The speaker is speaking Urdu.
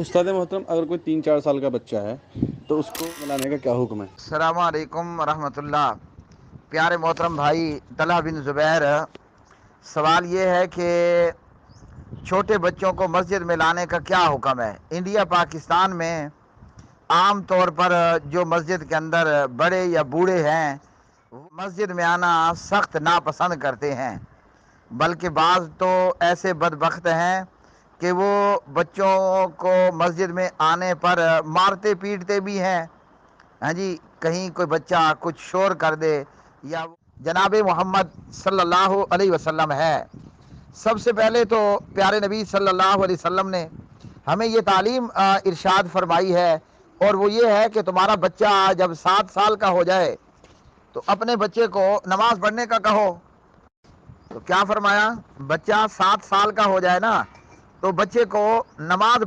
استاد محترم، اگر کوئی 3-4 سال کا بچہ ہے تو اس کو ملانے کا کیا حکم ہے؟ السلام علیکم ورحمۃ اللہ۔ پیارے محترم بھائی طلحہ بن زبیر، سوال یہ ہے کہ چھوٹے بچوں کو مسجد میں لانے کا کیا حکم ہے؟ انڈیا پاکستان میں عام طور پر جو مسجد کے اندر بڑے یا بوڑھے ہیں وہ مسجد میں آنا سخت ناپسند کرتے ہیں، بلکہ بعض تو ایسے بدبخت ہیں کہ وہ بچوں کو مسجد میں آنے پر مارتے پیٹتے بھی ہیں۔ ہاں جی، کہیں کوئی بچہ کچھ شور کر دے یا جناب محمد صلی اللہ علیہ وسلم ہے۔ سب سے پہلے تو پیارے نبی صلی اللہ علیہ وسلم نے ہمیں یہ تعلیم ارشاد فرمائی ہے، اور وہ یہ ہے کہ تمہارا بچہ جب 7 سال کا ہو جائے تو اپنے بچے کو نماز پڑھنے کا کہو۔ تو کیا فرمایا؟ بچہ 7 سال کا ہو جائے نا تو بچے کو نماز